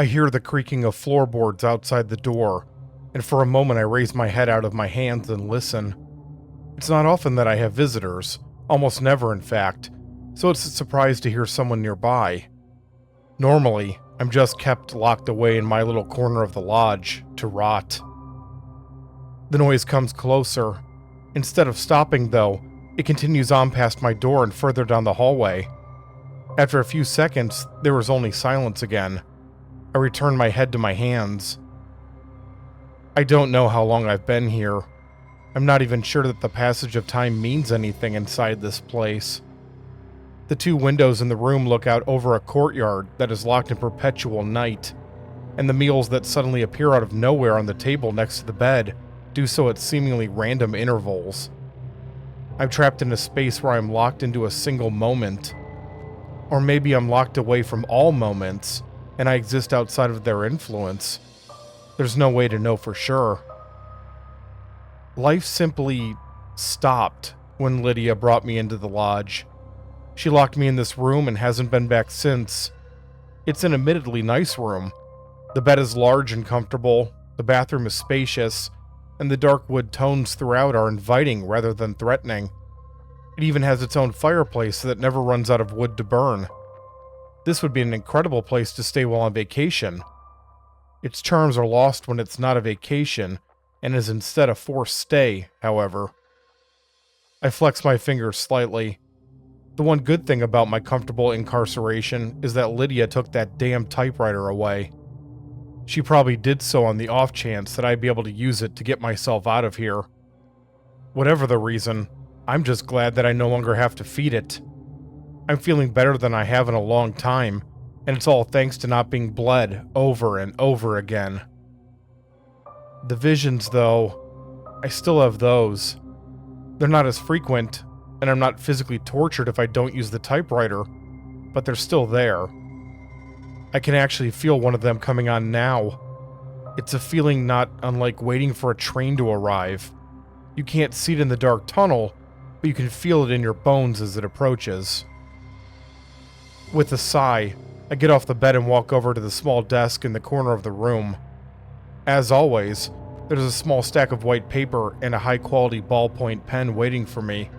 I hear the creaking of floorboards outside the door, and for a moment I raise my head out of my hands and listen. It's not often that I have visitors, almost never in fact, so it's a surprise to hear someone nearby. Normally, I'm just kept locked away in my little corner of the lodge to rot. The noise comes closer. Instead of stopping, though, it continues on past my door and further down the hallway. After a few seconds, there was only silence again. I return my head to my hands. I don't know how long I've been here. I'm not even sure that the passage of time means anything inside this place. The two windows in the room look out over a courtyard that is locked in perpetual night, and the meals that suddenly appear out of nowhere on the table next to the bed do so at seemingly random intervals. I'm trapped in a space where I'm locked into a single moment. Or maybe I'm locked away from all moments, and I exist outside of their influence. There's no way to know for sure. Life simply stopped when Lydia brought me into the lodge. She locked me in this room and hasn't been back since. It's an admittedly nice room. The bed is large and comfortable, the bathroom is spacious, and the dark wood tones throughout are inviting rather than threatening. It even has its own fireplace that never runs out of wood to burn. This would be an incredible place to stay while on vacation. Its charms are lost when it's not a vacation, and is instead a forced stay, however. I flex my fingers slightly. The one good thing about my comfortable incarceration is that Lydia took that damn typewriter away. She probably did so on the off chance that I'd be able to use it to get myself out of here. Whatever the reason, I'm just glad that I no longer have to feed it. I'm feeling better than I have in a long time, and it's all thanks to not being bled over and over again. The visions, though, I still have those. They're not as frequent, and I'm not physically tortured if I don't use the typewriter, but they're still there. I can actually feel one of them coming on now. It's a feeling not unlike waiting for a train to arrive. You can't see it in the dark tunnel, but you can feel it in your bones as it approaches. With a sigh, I get off the bed and walk over to the small desk in the corner of the room. As always, there's a small stack of white paper and a high-quality ballpoint pen waiting for me.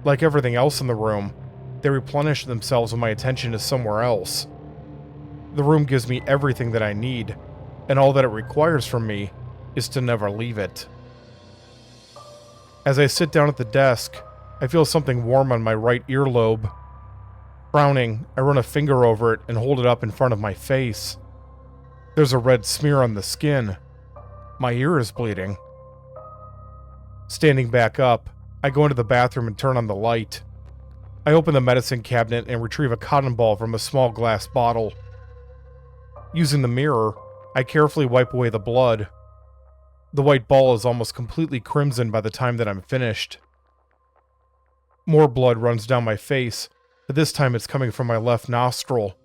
Like everything else in the room, they replenish themselves when my attention is somewhere else. The room gives me everything that I need, and all that it requires from me is to never leave it. As I sit down at the desk, I feel something warm on my right earlobe. Frowning, I run a finger over it and hold it up in front of my face. There's a red smear on the skin. My ear is bleeding. Standing back up, I go into the bathroom and turn on the light. I open the medicine cabinet and retrieve a cotton ball from a small glass bottle. Using the mirror, I carefully wipe away the blood. The white ball is almost completely crimson by the time that I'm finished. More blood runs down my face, but this time it's coming from my left nostril.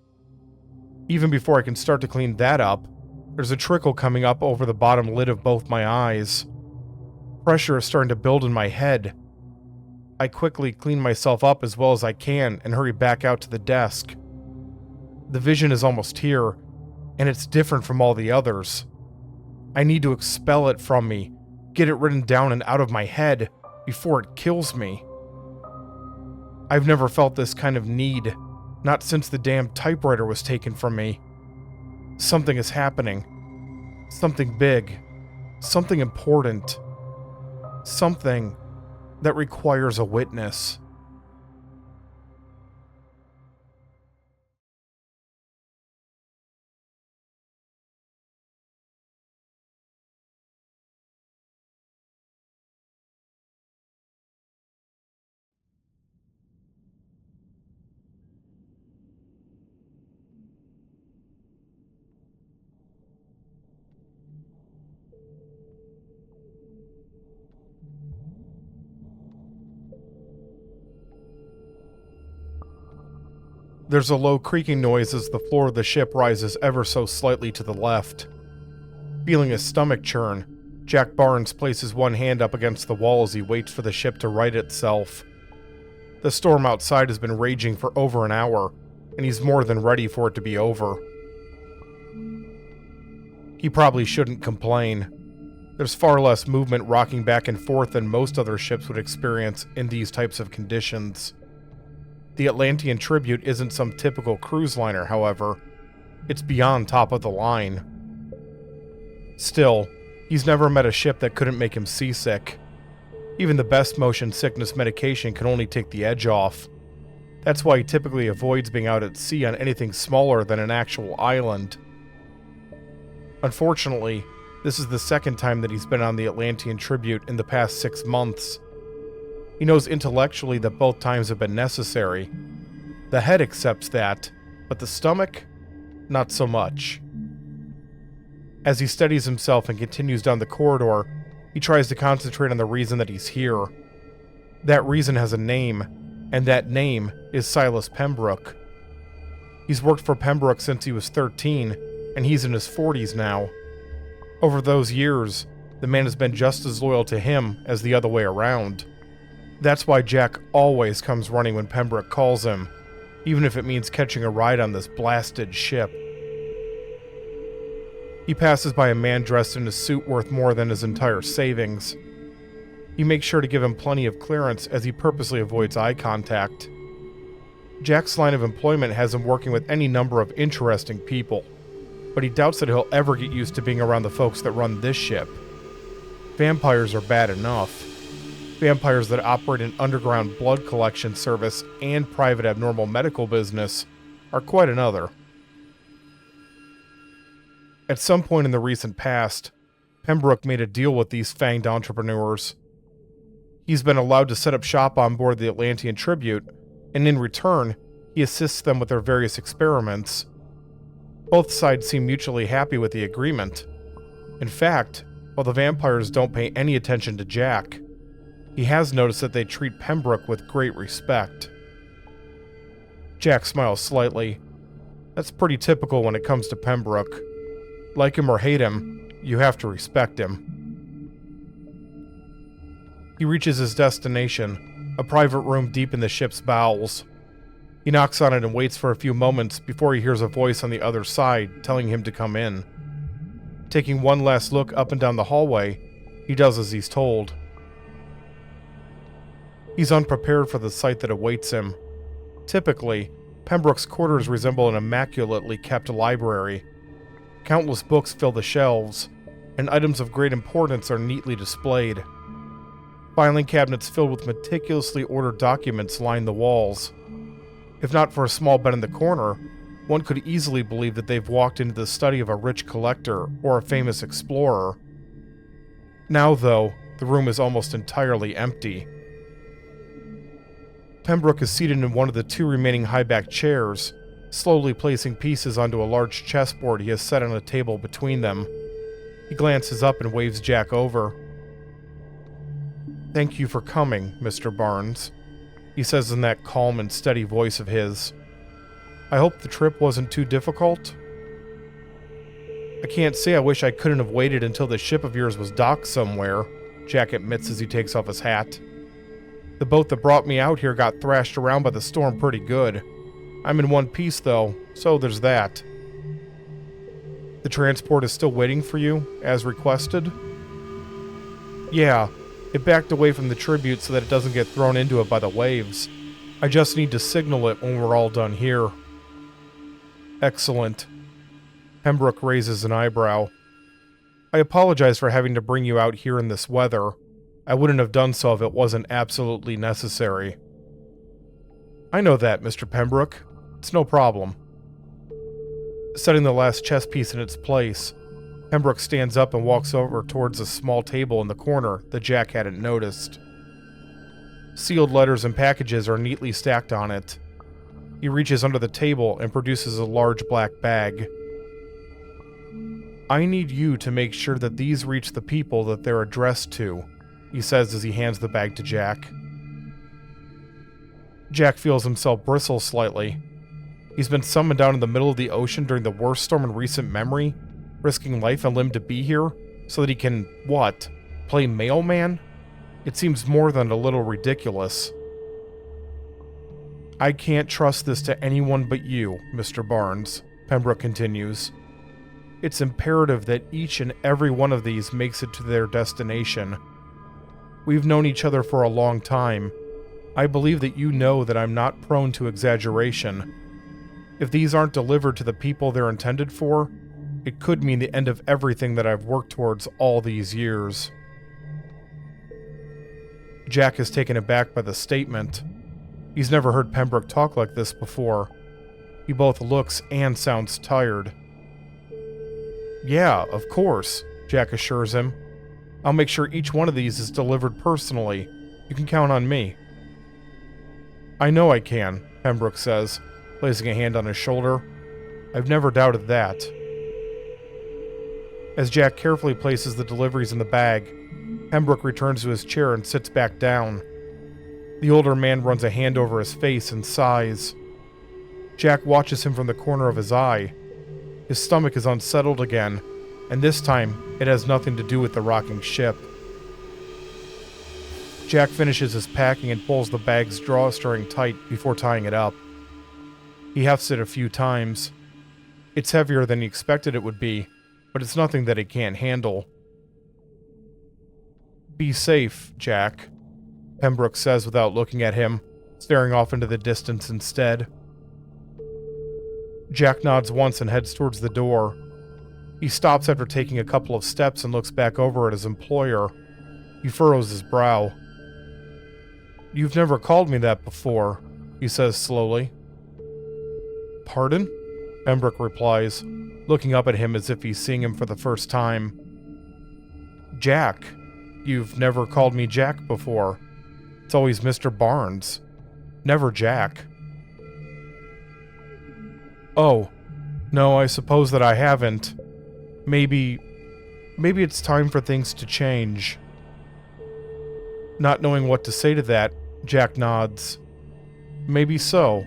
Even before I can start to clean that up, there's a trickle coming up over the bottom lid of both my eyes. Pressure is starting to build in my head. I quickly clean myself up as well as I can and hurry back out to the desk. The vision is almost here, and it's different from all the others. I need to expel it from me, get it written down and out of my head before it kills me. I've never felt this kind of need, not since the damn typewriter was taken from me. Something is happening. Something big. Something important. Something that requires a witness. There's a low creaking noise as the floor of the ship rises ever so slightly to the left. Feeling his stomach churn, Jack Barnes places one hand up against the wall as he waits for the ship to right itself. The storm outside has been raging for over an hour, and he's more than ready for it to be over. He probably shouldn't complain. There's far less movement rocking back and forth than most other ships would experience in these types of conditions. The Atlantean Tribute isn't some typical cruise liner, however. It's beyond top of the line. Still, he's never met a ship that couldn't make him seasick. Even the best motion sickness medication can only take the edge off. That's why he typically avoids being out at sea on anything smaller than an actual island. Unfortunately, this is the second time that he's been on the Atlantean Tribute in the past 6 months. He knows intellectually that both times have been necessary. The head accepts that, but the stomach? Not so much. As he steadies himself and continues down the corridor, he tries to concentrate on the reason that he's here. That reason has a name, and that name is Silas Pembrook. He's worked for Pembrook since he was 13, and he's in his 40s now. Over those years, the man has been just as loyal to him as the other way around. That's why Jack always comes running when Pembrook calls him, even if it means catching a ride on this blasted ship. He passes by a man dressed in a suit worth more than his entire savings. He makes sure to give him plenty of clearance as he purposely avoids eye contact. Jack's line of employment has him working with any number of interesting people, but he doubts that he'll ever get used to being around the folks that run this ship. Vampires are bad enough. Vampires that operate an underground blood collection service and private abnormal medical business are quite another. At some point in the recent past, Pembrook made a deal with these fanged entrepreneurs. He's been allowed to set up shop on board the Atlantean Tribute, and in return, he assists them with their various experiments. Both sides seem mutually happy with the agreement. In fact, while the vampires don't pay any attention to Jack, he has noticed that they treat Pembrook with great respect. Jack smiles slightly. That's pretty typical when it comes to Pembrook. Like him or hate him, you have to respect him. He reaches his destination, a private room deep in the ship's bowels. He knocks on it and waits for a few moments before he hears a voice on the other side telling him to come in. Taking one last look up and down the hallway, he does as he's told. He's unprepared for the sight that awaits him. Typically, Pembrook's quarters resemble an immaculately kept library. Countless books fill the shelves, and items of great importance are neatly displayed. Filing cabinets filled with meticulously ordered documents line the walls. If not for a small bed in the corner, one could easily believe that they've walked into the study of a rich collector or a famous explorer. Now, though, the room is almost entirely empty. Pembrook is seated in one of the 2 remaining high-backed chairs, slowly placing pieces onto a large chessboard he has set on a table between them. He glances up and waves Jack over. "Thank you for coming, Mr. Barnes," he says in that calm and steady voice of his. "I hope the trip wasn't too difficult?" "I can't say I wish I couldn't have waited until this ship of yours was docked somewhere," Jack admits as he takes off his hat. "The boat that brought me out here got thrashed around by the storm pretty good. I'm in one piece, though, so there's that." "The transport is still waiting for you, as requested?" "Yeah, it backed away from the Tribute so that it doesn't get thrown into it by the waves. I just need to signal it when we're all done here." "Excellent." Pembrook raises an eyebrow. "I apologize for having to bring you out here in this weather. I wouldn't have done so if it wasn't absolutely necessary." "I know that, Mr. Pembrook. It's no problem." Setting the last chess piece in its place, Pembrook stands up and walks over towards a small table in the corner that Jack hadn't noticed. Sealed letters and packages are neatly stacked on it. He reaches under the table and produces a large black bag. "I need you to make sure that these reach the people that they're addressed to," he says as he hands the bag to Jack. Jack feels himself bristle slightly. He's been summoned down in the middle of the ocean during the worst storm in recent memory, risking life and limb to be here, so that he can, what, play mailman? It seems more than a little ridiculous. "I can't trust this to anyone but you, Mr. Barnes," Pembrook continues. It's imperative that each and every one of these makes it to their destination. We've known each other for a long time. I believe that you know that I'm not prone to exaggeration. If these aren't delivered to the people they're intended for, it could mean the end of everything that I've worked towards all these years." Jack is taken aback by the statement. He's never heard Pembrook talk like this before. He both looks and sounds tired. "Yeah, of course," Jack assures him. "I'll make sure each one of these is delivered personally. You can count on me." "I know I can," Pembrook says, placing a hand on his shoulder. "I've never doubted that." As Jack carefully places the deliveries in the bag, Pembrook returns to his chair and sits back down. The older man runs a hand over his face and sighs. Jack watches him from the corner of his eye. His stomach is unsettled again, and this time it has nothing to do with the rocking ship. Jack finishes his packing and pulls the bag's drawstring tight before tying it up. He hefts it a few times. It's heavier than he expected it would be, but it's nothing that he can't handle. "Be safe, Jack," Pembrook says without looking at him, staring off into the distance instead. Jack nods once and heads towards the door. He stops after taking a couple of steps and looks back over at his employer. He furrows his brow. "You've never called me that before," he says slowly. "Pardon?" Pembrook replies, looking up at him as if he's seeing him for the first time. "Jack. You've never called me Jack before. It's always Mr. Barnes. Never Jack." "Oh, no, I suppose that I haven't. Maybe it's time for things to change." Not knowing what to say to that, Jack nods. "Maybe so.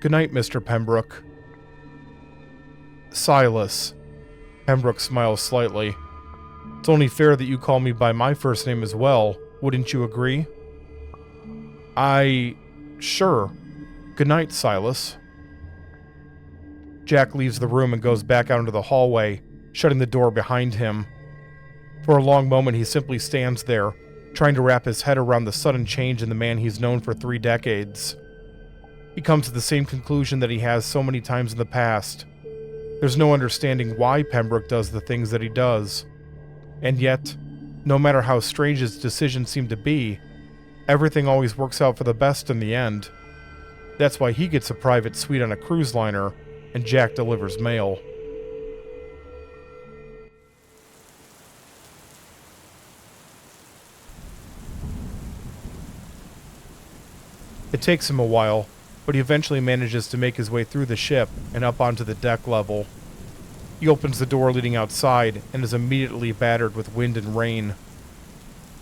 Good night, Mr. Pembrook." "Silas." Pembrook smiles slightly. "It's only fair that you call me by my first name as well, wouldn't you agree?" Sure. Good night, Silas." Jack leaves the room and goes back out into the hallway, shutting the door behind him. For a long moment he simply stands there, trying to wrap his head around the sudden change in the man he's known for 3 decades. He comes to the same conclusion that he has so many times in the past. There's no understanding why Pembrook does the things that he does. And yet, no matter how strange his decisions seem to be, everything always works out for the best in the end. That's why he gets a private suite on a cruise liner, and Jack delivers mail. It takes him a while, but he eventually manages to make his way through the ship and up onto the deck level. He opens the door leading outside and is immediately battered with wind and rain.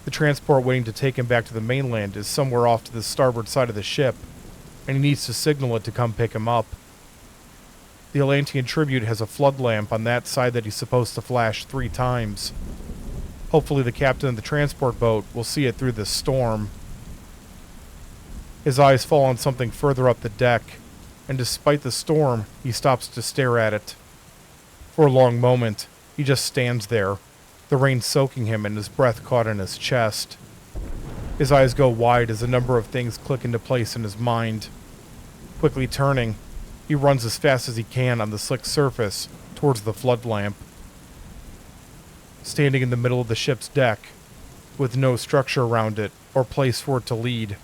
The transport waiting to take him back to the mainland is somewhere off to the starboard side of the ship, and he needs to signal it to come pick him up. The Atlantean Tribute has a flood lamp on that side that he's supposed to flash 3 times. Hopefully the captain of the transport boat will see it through this storm. His eyes fall on something further up the deck, and despite the storm, he stops to stare at it. For a long moment, he just stands there, the rain soaking him and his breath caught in his chest. His eyes go wide as a number of things click into place in his mind. Quickly turning, he runs as fast as he can on the slick surface towards the flood lamp. Standing in the middle of the ship's deck, with no structure around it or place for it to lead,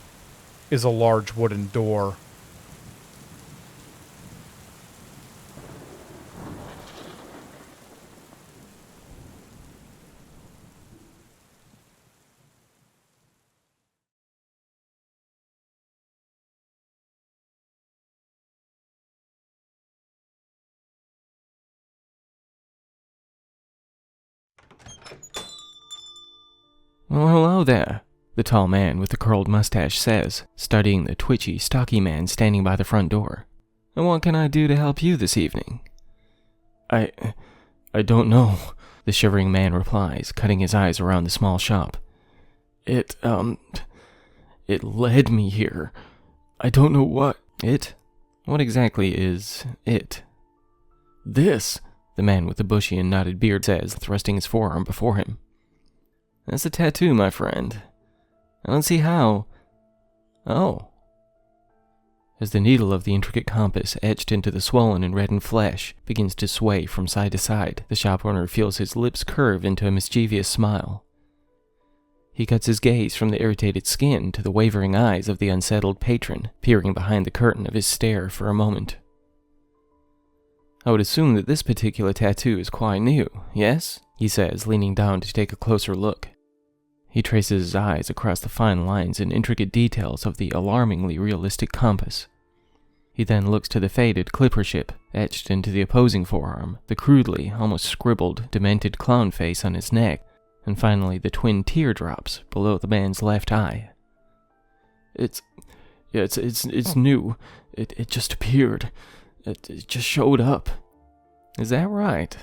is a large wooden door. "Well, hello there," the tall man with the curled mustache says, studying the twitchy, stocky man standing by the front door. "And what can I do to help you this evening?" I don't know," the shivering man replies, cutting his eyes around the small shop. It led me here. I don't know what." "It? What exactly is it?" "This," the man with the bushy and knotted beard says, thrusting his forearm before him. That's a tattoo, my friend. I don't see how. Oh. As the needle of the intricate compass, etched into the swollen and reddened flesh, begins to sway from side to side, the shop owner feels his lips curve into a mischievous smile. He cuts his gaze from the irritated skin to the wavering eyes of the unsettled patron, peering behind the curtain of his stare for a moment. I would assume that this particular tattoo is quite new, yes? He says, leaning down to take a closer look. He traces his eyes across the fine lines and intricate details of the alarmingly realistic compass. He then looks to the faded clipper ship, etched into the opposing forearm, the crudely, almost scribbled, demented clown face on his neck, and finally the twin teardrops below the man's left eye. It's new. It just appeared. It just showed up. Is that right?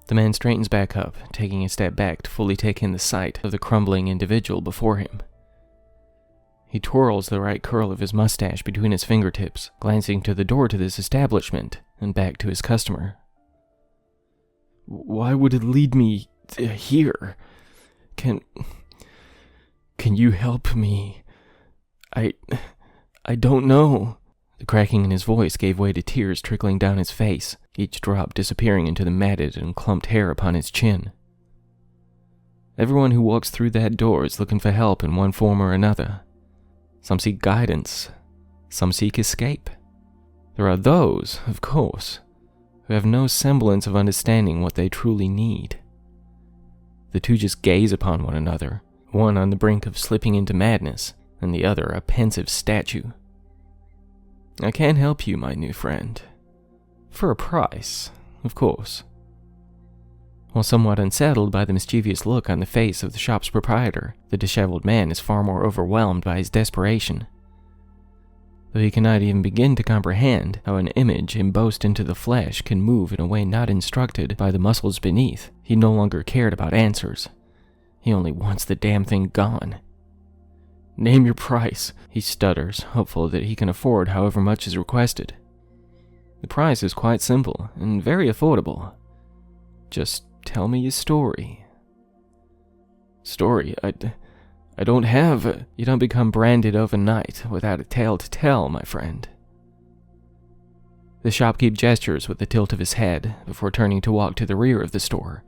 The man straightens back up, taking a step back to fully take in the sight of the crumbling individual before him. He twirls the right curl of his mustache between his fingertips, glancing to the door to this establishment and back to his customer. Why would it lead me here? Can you help me? I don't know. The cracking in his voice gave way to tears trickling down his face, each drop disappearing into the matted and clumped hair upon his chin. Everyone who walks through that door is looking for help in one form or another. Some seek guidance, some seek escape. There are those, of course, who have no semblance of understanding what they truly need. The two just gaze upon one another, one on the brink of slipping into madness, and the other a pensive statue. I can help you, my new friend. For a price, of course. While somewhat unsettled by the mischievous look on the face of the shop's proprietor, the disheveled man is far more overwhelmed by his desperation. Though he cannot even begin to comprehend how an image embossed into the flesh can move in a way not instructed by the muscles beneath, he no longer cared about answers. He only wants the damn thing gone. Name your price, he stutters, hopeful that he can afford however much is requested. The price is quite simple and very affordable. Just tell me your story. Story? I don't have. You don't become branded overnight without a tale to tell, my friend. The shopkeep gestures with a tilt of his head before turning to walk to the rear of the store.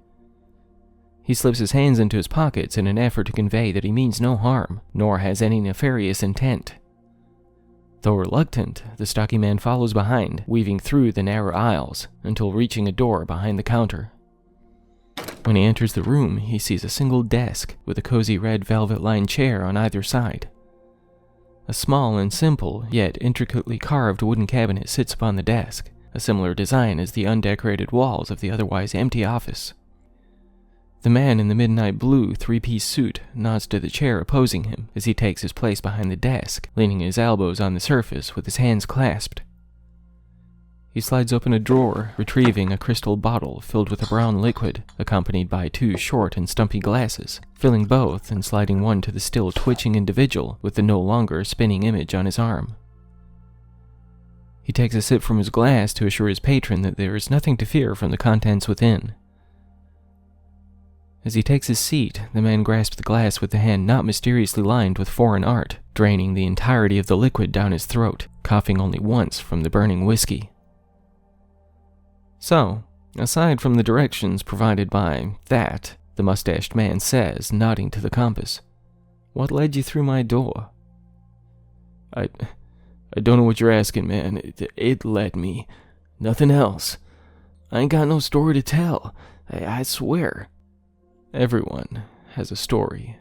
He slips his hands into his pockets in an effort to convey that he means no harm, nor has any nefarious intent. Though reluctant, the stocky man follows behind, weaving through the narrow aisles until reaching a door behind the counter. When he enters the room, he sees a single desk with a cozy red velvet-lined chair on either side. A small and simple, yet intricately carved wooden cabinet sits upon the desk, a similar design as the undecorated walls of the otherwise empty office. The man in the midnight blue three-piece suit nods to the chair opposing him as he takes his place behind the desk, leaning his elbows on the surface with his hands clasped. He slides open a drawer, retrieving a crystal bottle filled with a brown liquid, accompanied by two short and stumpy glasses, filling both and sliding one to the still twitching individual with the no longer spinning image on his arm. He takes a sip from his glass to assure his patron that there is nothing to fear from the contents within. As he takes his seat, the man grasps the glass with the hand not mysteriously lined with foreign art, draining the entirety of the liquid down his throat, coughing only once from the burning whiskey. So, aside from the directions provided by that, the mustached man says, nodding to the compass, what led you through my door? I don't know what you're asking, man. It led me. Nothing else. I ain't got no story to tell. I swear. Everyone has a story.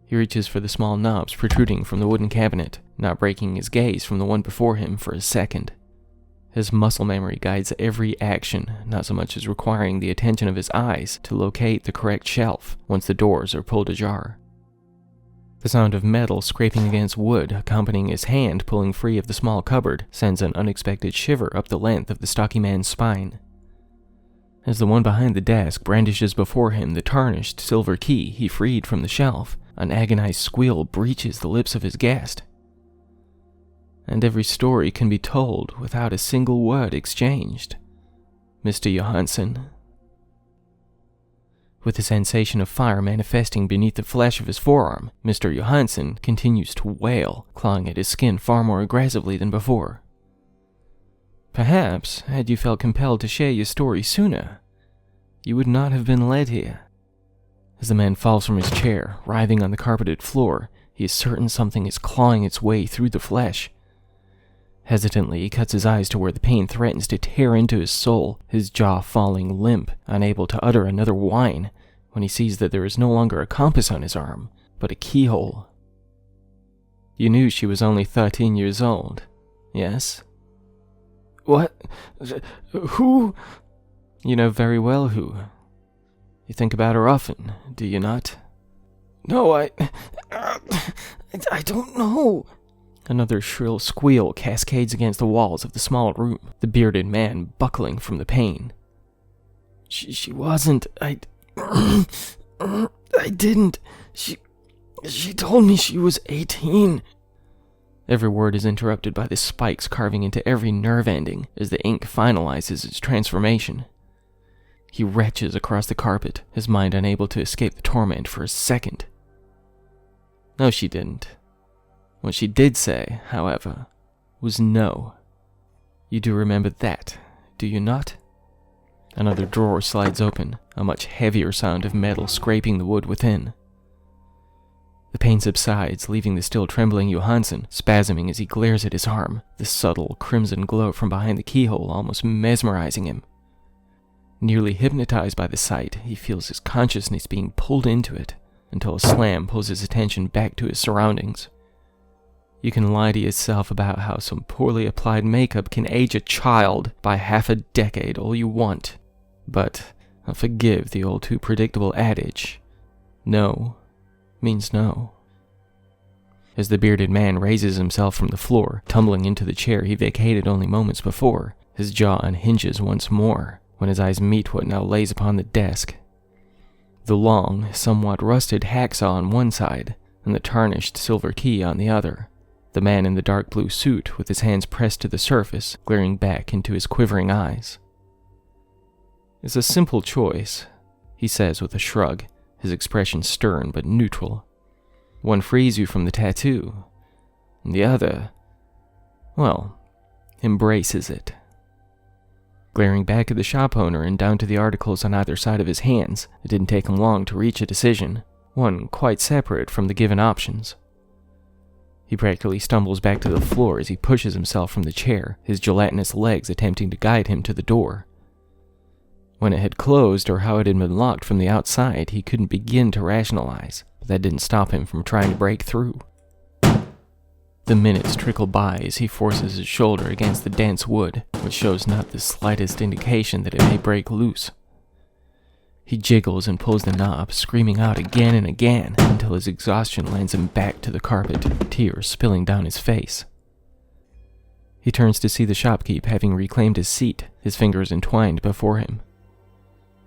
He reaches for the small knobs protruding from the wooden cabinet, not breaking his gaze from the one before him for a second. His muscle memory guides every action, not so much as requiring the attention of his eyes to locate the correct shelf once the doors are pulled ajar. The sound of metal scraping against wood, accompanying his hand pulling free of the small cupboard, sends an unexpected shiver up the length of the stocky man's spine. As the one behind the desk brandishes before him the tarnished silver key he freed from the shelf, an agonized squeal breaches the lips of his guest. And every story can be told without a single word exchanged. Mr. Johansson." With the sensation of fire manifesting beneath the flesh of his forearm, Mr. Johansson continues to wail, clawing at his skin far more aggressively than before. Perhaps, had you felt compelled to share your story sooner, you would not have been led here. As the man falls from his chair, writhing on the carpeted floor, he is certain something is clawing its way through the flesh. Hesitantly, he cuts his eyes to where the pain threatens to tear into his soul, his jaw falling limp, unable to utter another whine, when he sees that there is no longer a compass on his arm, but a keyhole. "You knew she was only 13 years old, yes?" "What? Who?" "You know very well who. You think about her often, do you not?" "No, I don't know." Another shrill squeal cascades against the walls of the small room, the bearded man buckling from the pain. She wasn't. I didn't. She told me she was 18. Every word is interrupted by the spikes carving into every nerve ending as the ink finalizes its transformation. He retches across the carpet, his mind unable to escape the torment for a second. No, she didn't. What she did say, however, was no. You do remember that, do you not? Another drawer slides open, a much heavier sound of metal scraping the wood within. The pain subsides, leaving the still trembling Johansson spasming as he glares at his arm, the subtle crimson glow from behind the keyhole almost mesmerizing him. Nearly hypnotized by the sight, he feels his consciousness being pulled into it, until a slam pulls his attention back to his surroundings. You can lie to yourself about how some poorly applied makeup can age a child by half a decade all you want, but I'll forgive the all too predictable adage, no means no. As the bearded man raises himself from the floor, tumbling into the chair he vacated only moments before, his jaw unhinges once more when his eyes meet what now lays upon the desk. The long, somewhat rusted hacksaw on one side, and the tarnished silver key on the other. The man in the dark blue suit with his hands pressed to the surface, glaring back into his quivering eyes. "It's a simple choice," he says with a shrug, his expression stern but neutral. "One frees you from the tattoo, and the other, well, embraces it." Glaring back at the shop owner and down to the articles on either side of his hands, it didn't take him long to reach a decision, one quite separate from the given options. He practically stumbles back to the floor as he pushes himself from the chair, his gelatinous legs attempting to guide him to the door. When it had closed or how it had been locked from the outside, he couldn't begin to rationalize, but that didn't stop him from trying to break through. The minutes trickle by as he forces his shoulder against the dense wood, which shows not the slightest indication that it may break loose. He jiggles and pulls the knob, screaming out again and again, until his exhaustion lands him back to the carpet, tears spilling down his face. He turns to see the shopkeep having reclaimed his seat, his fingers entwined before him.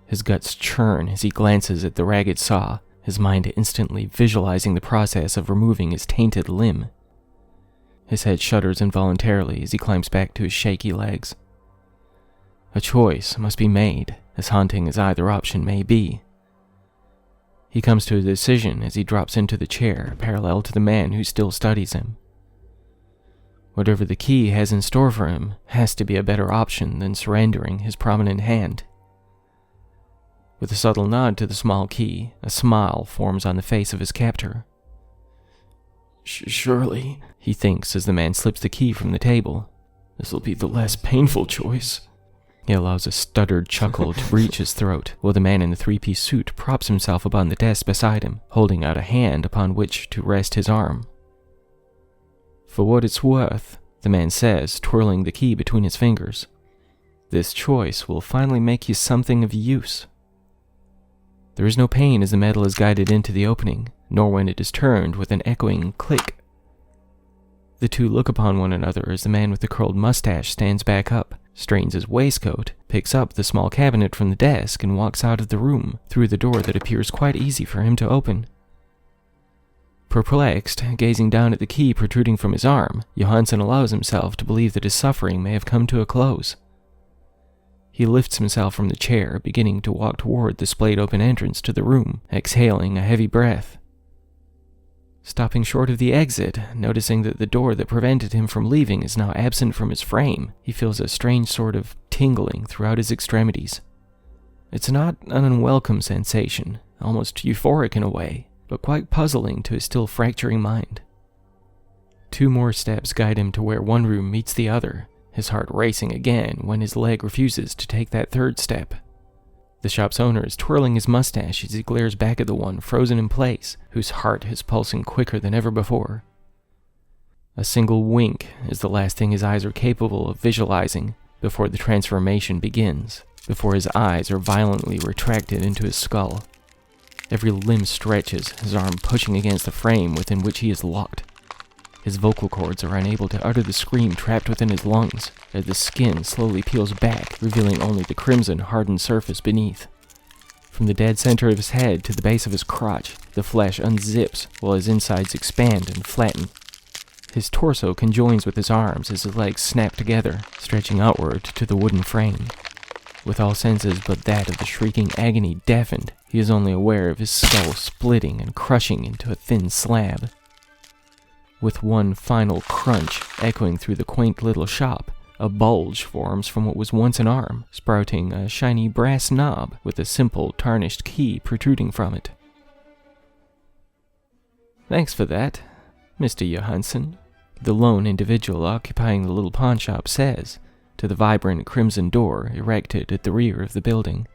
His guts churn as he glances at the ragged saw, his mind instantly visualizing the process of removing his tainted limb. His head shudders involuntarily as he climbs back to his shaky legs. A choice must be made, as haunting as either option may be. He comes to a decision as he drops into the chair parallel to the man who still studies him. Whatever the key has in store for him has to be a better option than surrendering his prominent hand. With a subtle nod to the small key, a smile forms on the face of his captor. Surely, he thinks as the man slips the key from the table, this'll be the less painful choice. He allows a stuttered chuckle to breach his throat, while the man in the three-piece suit props himself upon the desk beside him, holding out a hand upon which to rest his arm. For what it's worth, the man says, twirling the key between his fingers, this choice will finally make you something of use. There is no pain as the metal is guided into the opening, nor when it is turned with an echoing click. The two look upon one another as the man with the curled mustache stands back up, strains his waistcoat, picks up the small cabinet from the desk, and walks out of the room through the door that appears quite easy for him to open. Perplexed, gazing down at the key protruding from his arm, Johansson allows himself to believe that his suffering may have come to a close. He lifts himself from the chair, beginning to walk toward the splayed open entrance to the room, exhaling a heavy breath. Stopping short of the exit, noticing that the door that prevented him from leaving is now absent from his frame, he feels a strange sort of tingling throughout his extremities. It's not an unwelcome sensation, almost euphoric in a way, but quite puzzling to his still fracturing mind. 2 more steps guide him to where one room meets the other, his heart racing again when his leg refuses to take that 3rd step. The shop's owner is twirling his mustache as he glares back at the one frozen in place, whose heart is pulsing quicker than ever before. A single wink is the last thing his eyes are capable of visualizing before the transformation begins, before his eyes are violently retracted into his skull. Every limb stretches, his arm pushing against the frame within which he is locked. His vocal cords are unable to utter the scream trapped within his lungs, as the skin slowly peels back, revealing only the crimson, hardened surface beneath. From the dead center of his head to the base of his crotch, the flesh unzips while his insides expand and flatten. His torso conjoins with his arms as his legs snap together, stretching outward to the wooden frame. With all senses but that of the shrieking agony deafened, he is only aware of his skull splitting and crushing into a thin slab. With one final crunch echoing through the quaint little shop, a bulge forms from what was once an arm, sprouting a shiny brass knob with a simple tarnished key protruding from it. "Thanks for that, Mr. Johansson," the lone individual occupying the little pawnshop says, to the vibrant crimson door erected at the rear of the building.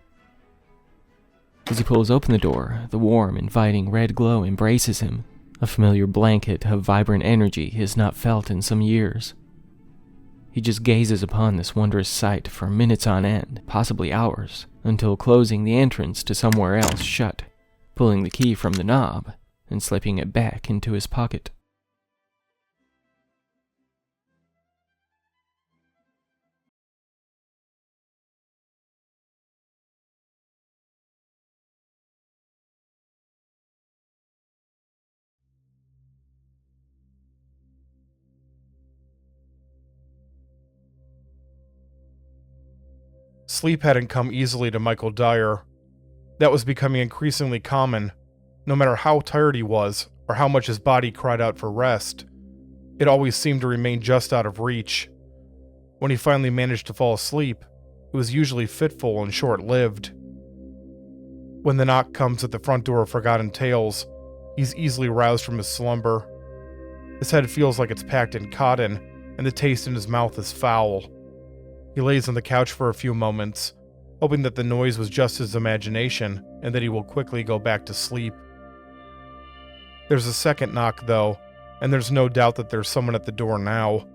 As he pulls open the door, the warm, inviting red glow embraces him, a familiar blanket of vibrant energy he has not felt in some years. He just gazes upon this wondrous sight for minutes on end, possibly hours, until closing the entrance to somewhere else shut, pulling the key from the knob, and slipping it back into his pocket. Sleep hadn't come easily to Michael Dyer. That was becoming increasingly common. No matter how tired he was, or how much his body cried out for rest, it always seemed to remain just out of reach. When he finally managed to fall asleep, it was usually fitful and short-lived. When the knock comes at the front door of Forgotten Tales, he's easily roused from his slumber. His head feels like it's packed in cotton, and the taste in his mouth is foul. He lays on the couch for a few moments, hoping that the noise was just his imagination and that he will quickly go back to sleep. There's a second knock, though, and there's no doubt that there's someone at the door now.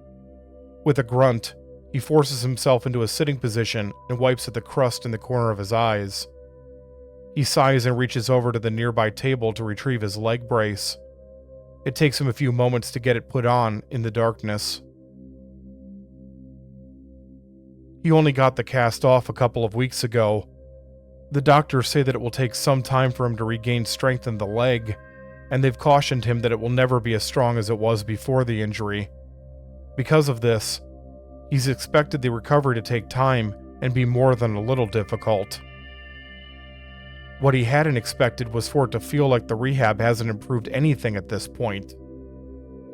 With a grunt, he forces himself into a sitting position and wipes at the crust in the corner of his eyes. He sighs and reaches over to the nearby table to retrieve his leg brace. It takes him a few moments to get it put on in the darkness. He only got the cast off a couple of weeks ago. The doctors say that it will take some time for him to regain strength in the leg, and they've cautioned him that it will never be as strong as it was before the injury. Because of this, he's expected the recovery to take time and be more than a little difficult. What he hadn't expected was for it to feel like the rehab hasn't improved anything at this point.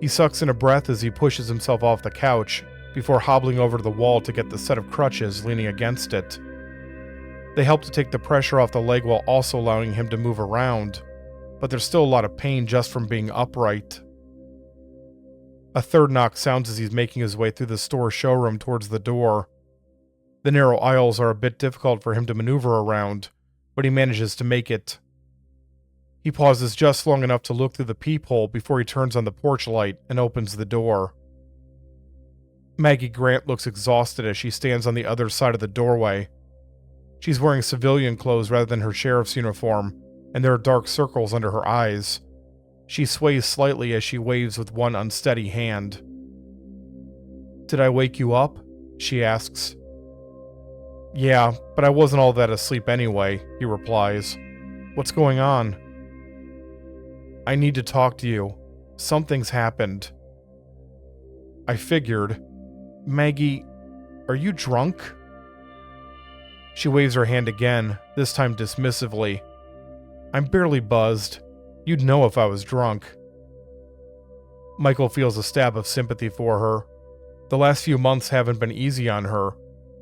He sucks in a breath as he pushes himself off the couch, before hobbling over to the wall to get the set of crutches leaning against it. They help to take the pressure off the leg while also allowing him to move around, but there's still a lot of pain just from being upright. A third knock sounds as he's making his way through the store showroom towards the door. The narrow aisles are a bit difficult for him to maneuver around, but he manages to make it. He pauses just long enough to look through the peephole before he turns on the porch light and opens the door. Maggie Grant looks exhausted as she stands on the other side of the doorway. She's wearing civilian clothes rather than her sheriff's uniform, and there are dark circles under her eyes. She sways slightly as she waves with one unsteady hand. "Did I wake you up?" she asks. "Yeah, but I wasn't all that asleep anyway," he replies. "What's going on?" "I need to talk to you. Something's happened." "I figured. Maggie, are you drunk?" She waves her hand again, this time dismissively. I'm barely buzzed. You'd know if I was drunk. Michael feels a stab of sympathy for her. The last few months haven't been easy on her,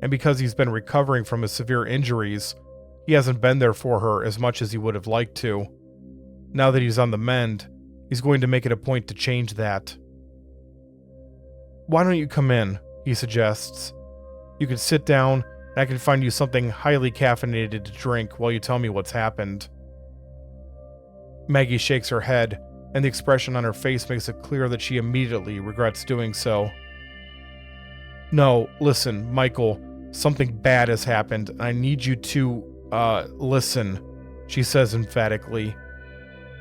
and because he's been recovering from his severe injuries, he hasn't been there for her as much as he would have liked to. Now that he's on the mend, he's going to make it a point to change that. Why don't you come in, he suggests. You can sit down, and I can find you something highly caffeinated to drink while you tell me what's happened. Maggie shakes her head, and the expression on her face makes it clear that she immediately regrets doing so. No, listen, Michael, something bad has happened, and I need you to, listen, she says emphatically.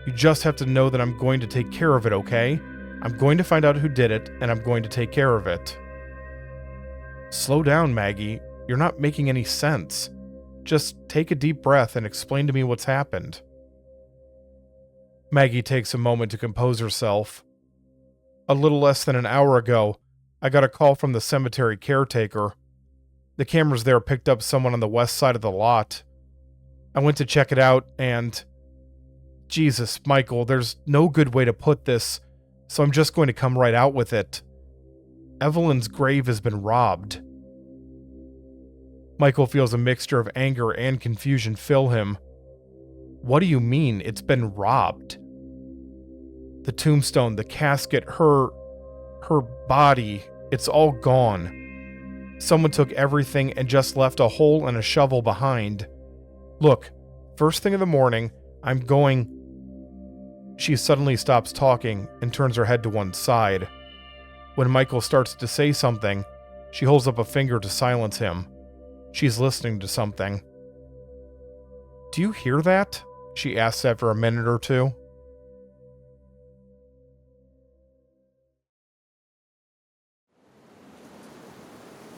You just have to know that I'm going to take care of it, okay? I'm going to find out who did it, and I'm going to take care of it. Slow down, Maggie. You're not making any sense. Just take a deep breath and explain to me what's happened. Maggie takes a moment to compose herself. A little less than an hour ago, I got a call from the cemetery caretaker. The cameras there picked up someone on the west side of the lot. I went to check it out and... Jesus, Michael, there's no good way to put this, so I'm just going to come right out with it. Evelyn's grave has been robbed. Michael feels a mixture of anger and confusion fill him. What do you mean, it's been robbed? The tombstone, the casket, her body, it's all gone. Someone took everything and just left a hole and a shovel behind. Look, first thing in the morning, I'm going... She suddenly stops talking and turns her head to one side. When Michael starts to say something, she holds up a finger to silence him. She's listening to something. Do you hear that? She asks after a minute or two.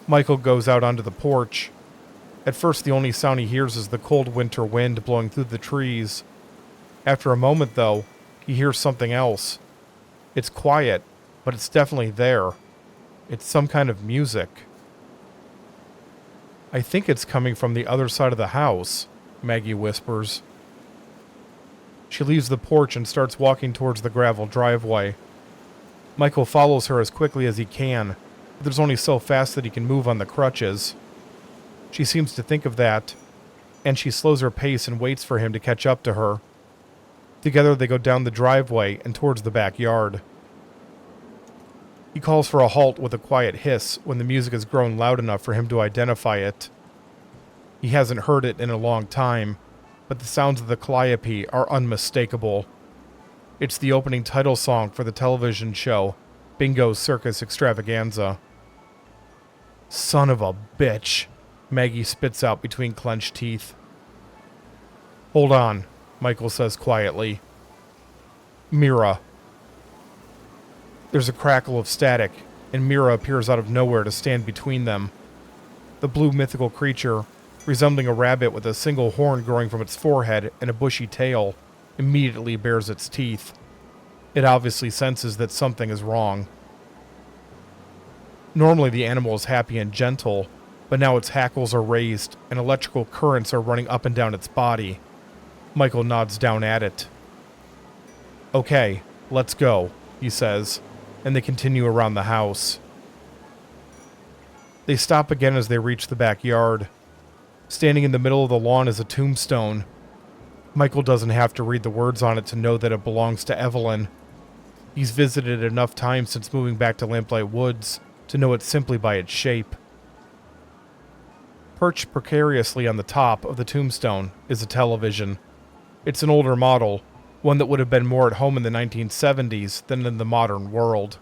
Michael goes out onto the porch. At first, the only sound he hears is the cold winter wind blowing through the trees. After a moment, though, he hears something else. It's quiet, but it's definitely there. It's some kind of music. I think it's coming from the other side of the house, Maggie whispers. She leaves the porch and starts walking towards the gravel driveway. Michael follows her as quickly as he can, but there's only so fast that he can move on the crutches. She seems to think of that, and she slows her pace and waits for him to catch up to her. Together they go down the driveway and towards the backyard. He calls for a halt with a quiet hiss when the music has grown loud enough for him to identify it. He hasn't heard it in a long time, but the sounds of the calliope are unmistakable. It's the opening title song for the television show, Bingo's Circus Extravaganza. Son of a bitch, Maggie spits out between clenched teeth. Hold on, Michael says quietly. Mira. There's a crackle of static, and Mira appears out of nowhere to stand between them. The blue mythical creature, resembling a rabbit with a single horn growing from its forehead and a bushy tail, immediately bares its teeth. It obviously senses that something is wrong. Normally the animal is happy and gentle, but now its hackles are raised and electrical currents are running up and down its body. Michael nods down at it. Okay, let's go, he says, and they continue around the house. They stop again as they reach the backyard. Standing in the middle of the lawn is a tombstone. Michael doesn't have to read the words on it to know that it belongs to Evelyn. He's visited it enough times since moving back to Lamplight Woods to know it simply by its shape. Perched precariously on the top of the tombstone is a television. It's an older model, one that would have been more at home in the 1970s than in the modern world.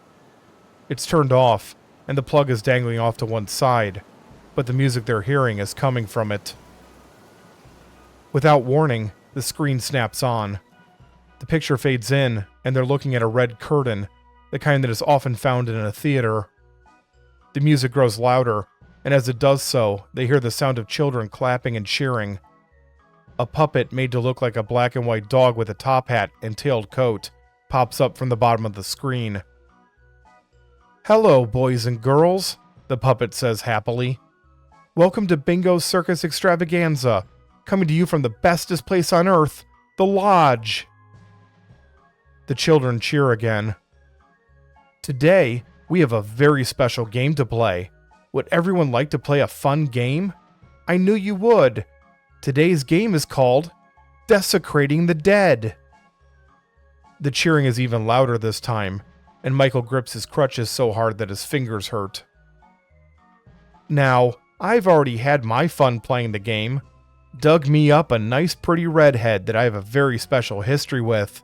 It's turned off, and the plug is dangling off to one side, but the music they're hearing is coming from it. Without warning, the screen snaps on. The picture fades in, and they're looking at a red curtain, the kind that is often found in a theater. The music grows louder, and as it does so, they hear the sound of children clapping and cheering. A puppet made to look like a black and white dog with a top hat and tailed coat pops up from the bottom of the screen. "Hello, boys and girls," the puppet says happily. Welcome to Bingo's Circus Extravaganza, coming to you from the bestest place on earth, the Lodge. The children cheer again. Today, we have a very special game to play. Would everyone like to play a fun game? I knew you would. Today's game is called Desecrating the Dead. The cheering is even louder this time, and Michael grips his crutches so hard that his fingers hurt. Now, I've already had my fun playing the game. Dug me up a nice pretty redhead that I have a very special history with.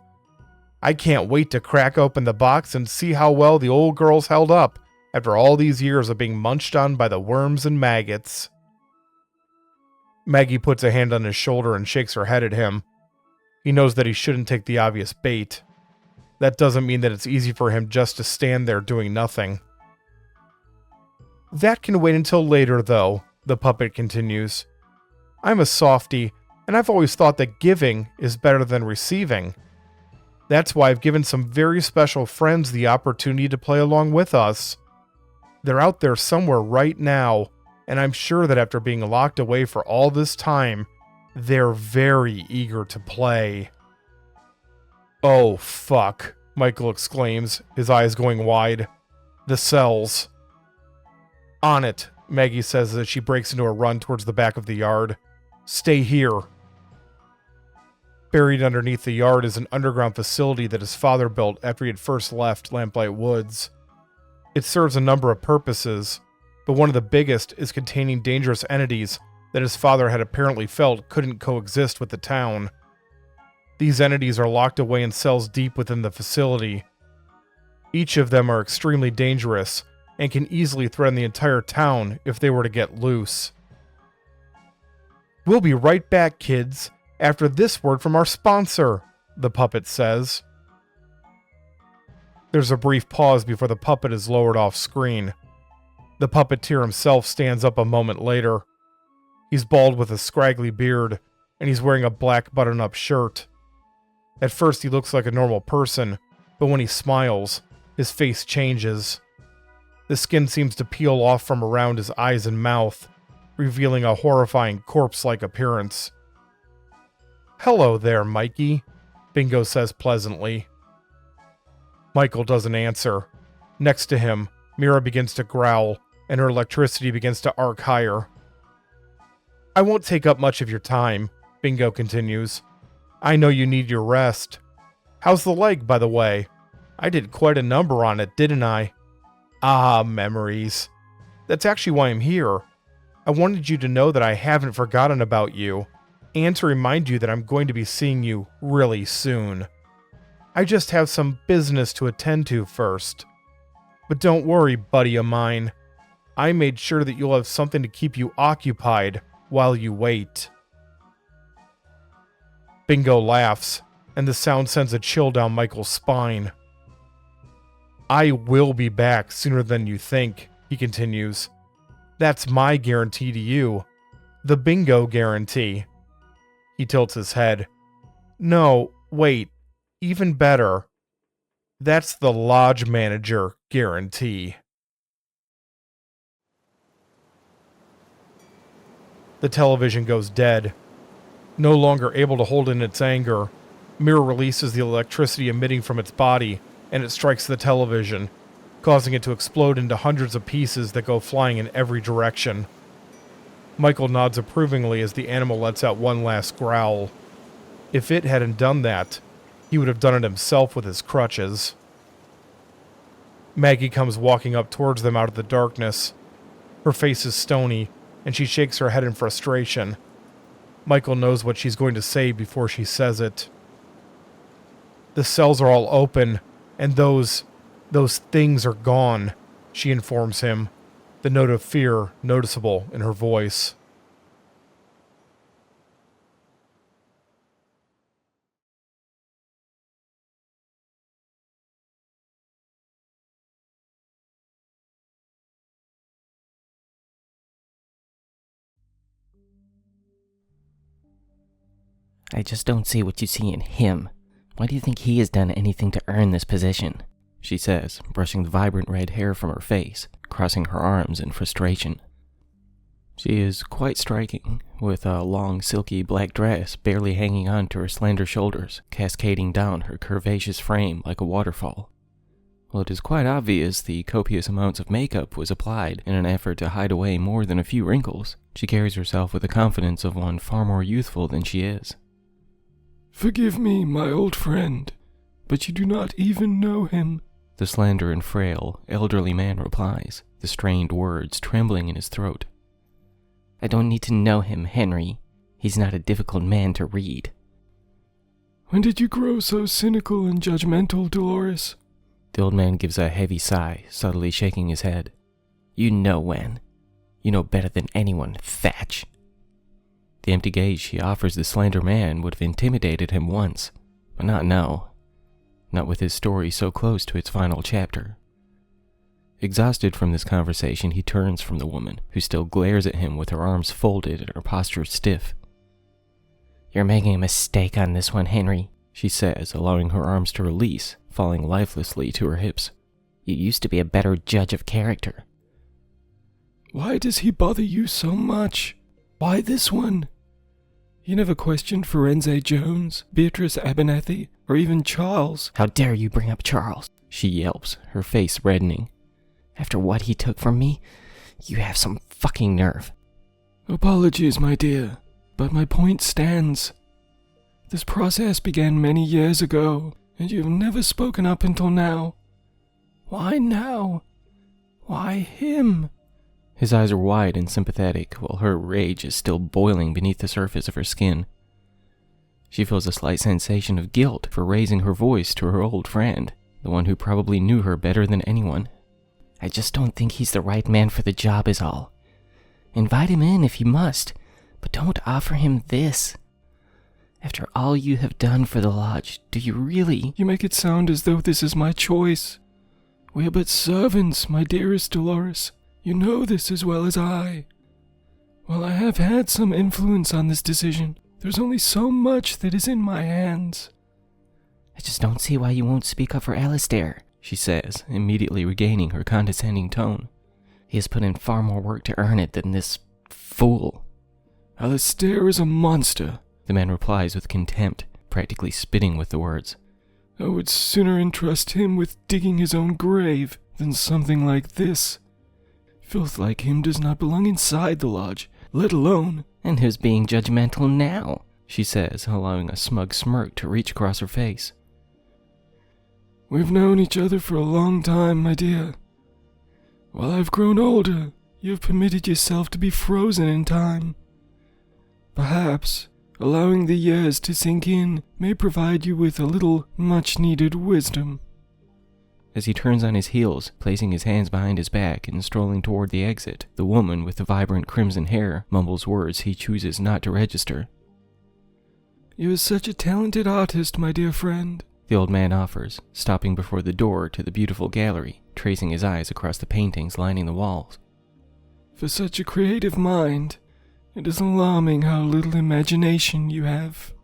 I can't wait to crack open the box and see how well the old girl's held up after all these years of being munched on by the worms and maggots. Maggie puts a hand on his shoulder and shakes her head at him. He knows that he shouldn't take the obvious bait. That doesn't mean that it's easy for him just to stand there doing nothing. That can wait until later, though, the puppet continues. I'm a softie, and I've always thought that giving is better than receiving. That's why I've given some very special friends the opportunity to play along with us. They're out there somewhere right now, and I'm sure that after being locked away for all this time, they're very eager to play. Oh, fuck, Michael exclaims, his eyes going wide. The cells. On it, Maggie says as she breaks into a run towards the back of the yard. Stay here. Buried underneath the yard is an underground facility that his father built after he had first left Lamplight Woods. It serves a number of purposes, but one of the biggest is containing dangerous entities that his father had apparently felt couldn't coexist with the town. These entities are locked away in cells deep within the facility. Each of them are extremely dangerous and can easily threaten the entire town if they were to get loose. We'll be right back, kids, after this word from our sponsor, the puppet says. There's a brief pause before the puppet is lowered off screen. The puppeteer himself stands up a moment later. He's bald with a scraggly beard, and he's wearing a black button-up shirt. At first he looks like a normal person, but when he smiles, his face changes. The skin seems to peel off from around his eyes and mouth, revealing a horrifying corpse-like appearance. Hello there, Mikey, Bingo says pleasantly. Michael doesn't answer. Next to him, Mira begins to growl, and her electricity begins to arc higher. I won't take up much of your time, Bingo continues. I know you need your rest. How's the leg, by the way? I did quite a number on it, didn't I? Ah, memories. That's actually why I'm here. I wanted you to know that I haven't forgotten about you, and to remind you that I'm going to be seeing you really soon. I just have some business to attend to first. But don't worry, buddy of mine. I made sure that you'll have something to keep you occupied while you wait. Bingo laughs, and the sound sends a chill down Michael's spine. I will be back sooner than you think, he continues. That's my guarantee to you. The Bingo guarantee. He tilts his head. No, wait. Even better. That's the Lodge Manager guarantee. The television goes dead. No longer able to hold in its anger, Mira releases the electricity emitting from its body, and it strikes the television, causing it to explode into hundreds of pieces that go flying in every direction. Michael nods approvingly as the animal lets out one last growl. If it hadn't done that, he would have done it himself with his crutches. Maggie comes walking up towards them out of the darkness. Her face is stony, and she shakes her head in frustration. Michael knows what she's going to say before she says it. The cells are all open, and those things are gone, she informs him, the note of fear noticeable in her voice. I just don't see what you see in him. Why do you think he has done anything to earn this position? She says, brushing the vibrant red hair from her face, crossing her arms in frustration. She is quite striking, with a long, silky black dress barely hanging on to her slender shoulders, cascading down her curvaceous frame like a waterfall. Well, it is quite obvious the copious amounts of makeup was applied in an effort to hide away more than a few wrinkles. She carries herself with the confidence of one far more youthful than she is. "Forgive me, my old friend, but you do not even know him," the slender and frail, elderly man replies, the strained words trembling in his throat. "I don't need to know him, Henry. He's not a difficult man to read." "When did you grow so cynical and judgmental, Dolores?" The old man gives a heavy sigh, subtly shaking his head. "You know when. You know better than anyone, Thatch." The empty gaze she offers the slender man would have intimidated him once, but not now. Not with his story so close to its final chapter. Exhausted from this conversation, he turns from the woman, who still glares at him with her arms folded and her posture stiff. "You're making a mistake on this one, Henry," she says, allowing her arms to release, falling lifelessly to her hips. "You used to be a better judge of character." "Why does he bother you so much? Why this one? You never questioned Firenze Jones, Beatrice Abernathy, or even Charles." "How dare you bring up Charles?" she yelps, her face reddening. "After what he took from me, you have some fucking nerve." "Apologies, my dear, but my point stands. This process began many years ago, and you've never spoken up until now. Why now? Why him?" His eyes are wide and sympathetic, while her rage is still boiling beneath the surface of her skin. She feels a slight sensation of guilt for raising her voice to her old friend, the one who probably knew her better than anyone. "I just don't think he's the right man for the job is all. Invite him in if you must, but don't offer him this. After all you have done for the lodge, do you really—" "You make it sound as though this is my choice. We are but servants, my dearest Dolores. You know this as well as I. While I have had some influence on this decision, there's only so much that is in my hands." "I just don't see why you won't speak up for Alistair," she says, immediately regaining her condescending tone. "He has put in far more work to earn it than this fool." "Alistair is a monster," the man replies with contempt, practically spitting with the words. "I would sooner entrust him with digging his own grave than something like this. Filth like him does not belong inside the lodge, let alone—" "And who's being judgmental now?" she says, allowing a smug smirk to reach across her face. "We've known each other for a long time, my dear. While I've grown older, you have permitted yourself to be frozen in time. Perhaps allowing the years to sink in may provide you with a little much-needed wisdom." As he turns on his heels, placing his hands behind his back and strolling toward the exit, the woman with the vibrant crimson hair mumbles words he chooses not to register. "You are such a talented artist, my dear friend," the old man offers, stopping before the door to the beautiful gallery, tracing his eyes across the paintings lining the walls. "For such a creative mind, it is alarming how little imagination you have."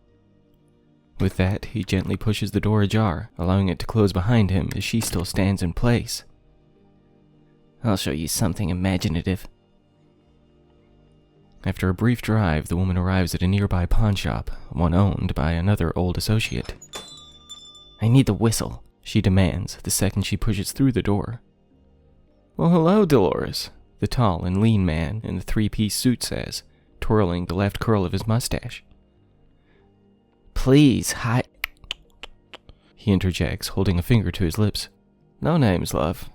With that, he gently pushes the door ajar, allowing it to close behind him as she still stands in place. "I'll show you something imaginative." After a brief drive, the woman arrives at a nearby pawn shop, one owned by another old associate. "I need the whistle," she demands the second she pushes through the door. "Well, hello, Dolores," the tall and lean man in the three-piece suit says, twirling the left curl of his mustache. "Please, hi—" he interjects, holding a finger to his lips. "No names, love.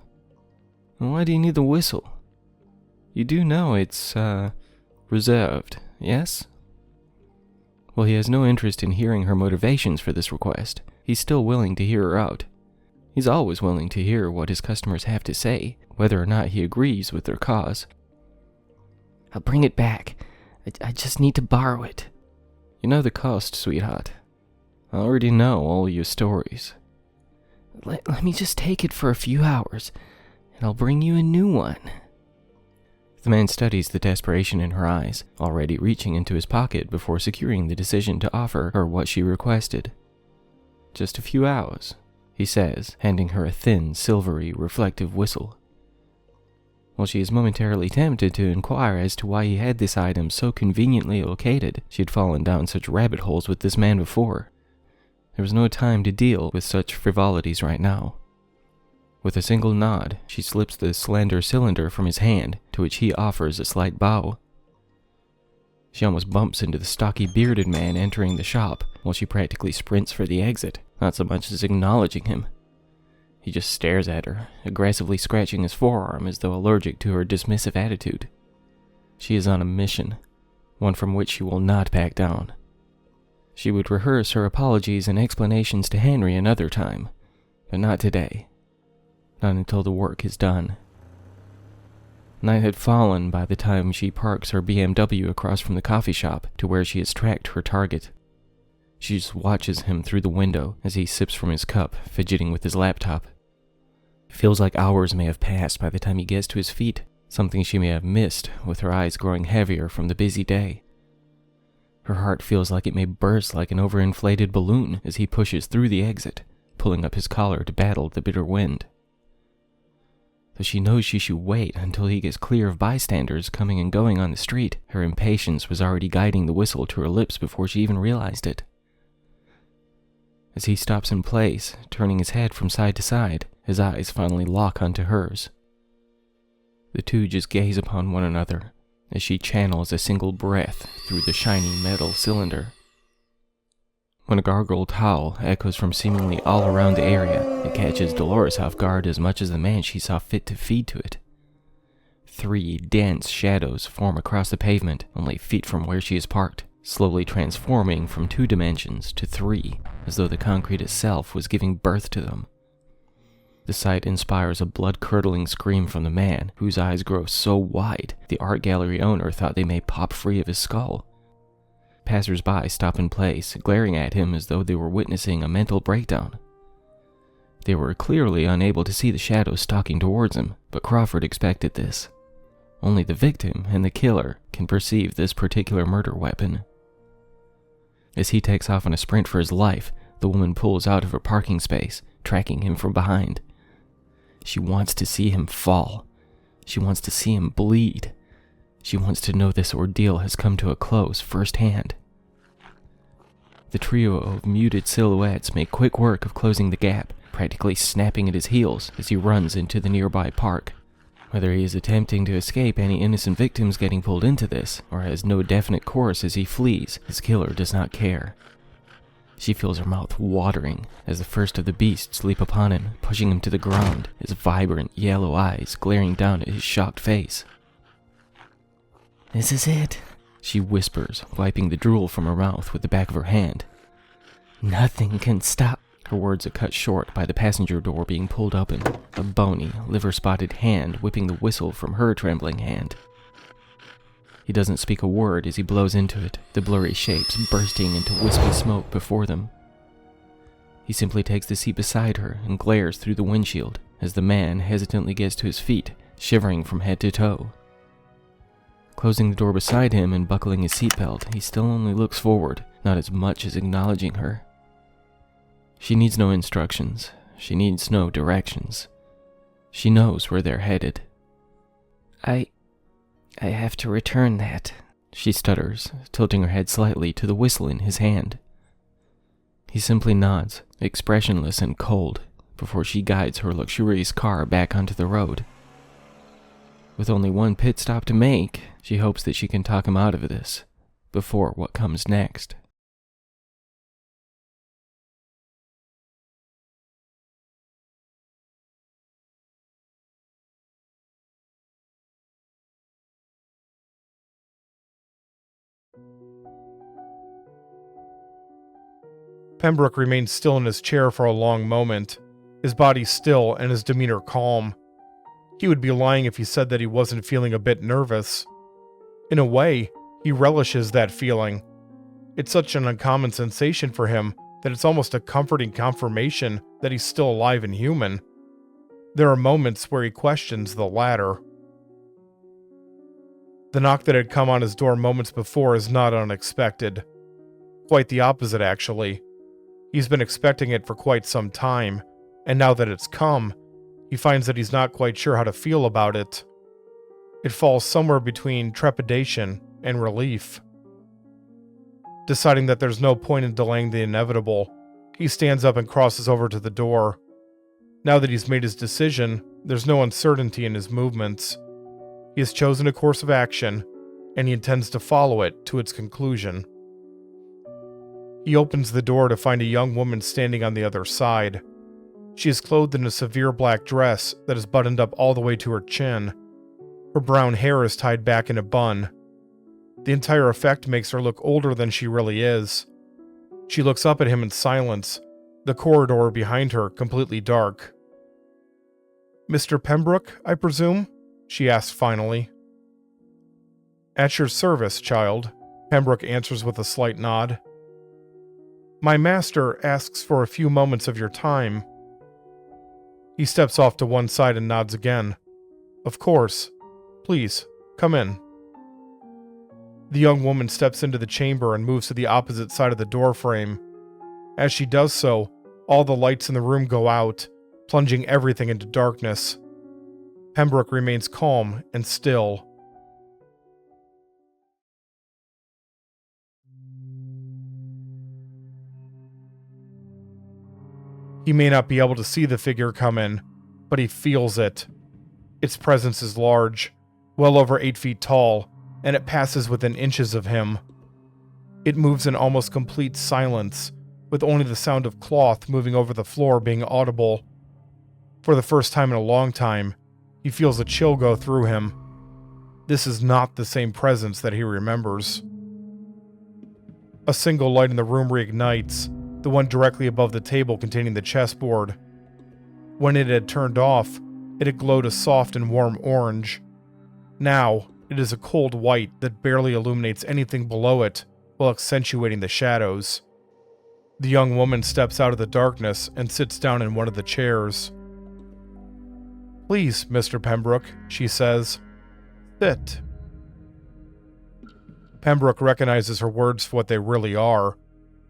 Why do you need the whistle? You do know it's, reserved, yes?" While he has no interest in hearing her motivations for this request, he's still willing to hear her out. He's always willing to hear what his customers have to say, whether or not he agrees with their cause. "I'll bring it back. I just need to borrow it." "You know the cost, sweetheart. I already know all your stories." Let me just take it for a few hours, and I'll bring you a new one." The man studies the desperation in her eyes, already reaching into his pocket before securing the decision to offer her what she requested. "Just a few hours," he says, handing her a thin, silvery, reflective whistle. While she is momentarily tempted to inquire as to why he had this item so conveniently located, she had fallen down such rabbit holes with this man before. There was no time to deal with such frivolities right now. With a single nod, she slips the slender cylinder from his hand, to which he offers a slight bow. She almost bumps into the stocky bearded man entering the shop, while she practically sprints for the exit, not so much as acknowledging him. He just stares at her, aggressively scratching his forearm as though allergic to her dismissive attitude. She is on a mission, one from which she will not back down. She would rehearse her apologies and explanations to Henry another time, but not today. Not until the work is done. Night had fallen by the time she parks her BMW across from the coffee shop to where she has tracked her target. She just watches him through the window as he sips from his cup, fidgeting with his laptop. It feels like hours may have passed by the time he gets to his feet, something she may have missed with her eyes growing heavier from the busy day. Her heart feels like it may burst like an overinflated balloon as he pushes through the exit, pulling up his collar to battle the bitter wind. Though she knows she should wait until he gets clear of bystanders coming and going on the street, her impatience was already guiding the whistle to her lips before she even realized it. As he stops in place, turning his head from side to side, his eyes finally lock onto hers. The two just gaze upon one another as she channels a single breath through the shiny metal cylinder. When a gargled howl echoes from seemingly all around the area, it catches Dolores off guard as much as the man she saw fit to feed to it. 3 dense shadows form across the pavement only feet from where she is parked, slowly transforming from 2 dimensions to 3, as though the concrete itself was giving birth to them. The sight inspires a blood-curdling scream from the man, whose eyes grow so wide the art gallery owner thought they may pop free of his skull. Passers-by stop in place, glaring at him as though they were witnessing a mental breakdown. They were clearly unable to see the shadows stalking towards him, but Crawford expected this. Only the victim and the killer can perceive this particular murder weapon. As he takes off on a sprint for his life, the woman pulls out of her parking space, tracking him from behind. She wants to see him fall. She wants to see him bleed. She wants to know this ordeal has come to a close firsthand. The trio of muted silhouettes make quick work of closing the gap, practically snapping at his heels as he runs into the nearby park. Whether he is attempting to escape any innocent victims getting pulled into this, or has no definite course as he flees, his killer does not care. She feels her mouth watering as the first of the beasts leap upon him, pushing him to the ground, his vibrant yellow eyes glaring down at his shocked face. This is it, she whispers, wiping the drool from her mouth with the back of her hand. Nothing can stop. Her words are cut short by the passenger door being pulled open, a bony, liver-spotted hand whipping the whistle from her trembling hand. He doesn't speak a word as he blows into it, the blurry shapes bursting into wispy smoke before them. He simply takes the seat beside her and glares through the windshield as the man hesitantly gets to his feet, shivering from head to toe. Closing the door beside him and buckling his seatbelt, he still only looks forward, not as much as acknowledging her. She needs no instructions. She needs no directions. She knows where they're headed. I have to return that, she stutters, tilting her head slightly to the whistle in his hand. He simply nods, expressionless and cold, before she guides her luxurious car back onto the road. With only one pit stop to make, she hopes that she can talk him out of this, before what comes next. Pembrook remained still in his chair for a long moment, his body still and his demeanor calm. He would be lying if he said that he wasn't feeling a bit nervous. In a way, he relishes that feeling. It's such an uncommon sensation for him that it's almost a comforting confirmation that he's still alive and human. There are moments where he questions the latter. The knock that had come on his door moments before is not unexpected. Quite the opposite, actually. He's been expecting it for quite some time, and now that it's come, he finds that he's not quite sure how to feel about it. It falls somewhere between trepidation and relief. Deciding that there's no point in delaying the inevitable, he stands up and crosses over to the door. Now that he's made his decision, there's no uncertainty in his movements. He has chosen a course of action, and he intends to follow it to its conclusion. He opens the door to find a young woman standing on the other side. She is clothed in a severe black dress that is buttoned up all the way to her chin. Her brown hair is tied back in a bun. The entire effect makes her look older than she really is. She looks up at him in silence, the corridor behind her completely dark. "Mr. Pembrook, I presume?" she asks finally. "At your service, child," Pembrook answers with a slight nod. "My master asks for a few moments of your time." He steps off to one side and nods again. "Of course. Please, come in." The young woman steps into the chamber and moves to the opposite side of the doorframe. As she does so, all the lights in the room go out, plunging everything into darkness. Pembrook remains calm and still. He may not be able to see the figure come in, but he feels it. Its presence is large, well over 8 feet tall, and it passes within inches of him. It moves in almost complete silence, with only the sound of cloth moving over the floor being audible. For the first time in a long time, he feels a chill go through him. This is not the same presence that he remembers. A single light in the room reignites, the one directly above the table containing the chessboard. When it had turned off, it had glowed a soft and warm orange. Now, it is a cold white that barely illuminates anything below it, while accentuating the shadows. The young woman steps out of the darkness and sits down in one of the chairs. "Please, Mr. Pembrook," she says. "Sit." Pembrook recognizes her words for what they really are.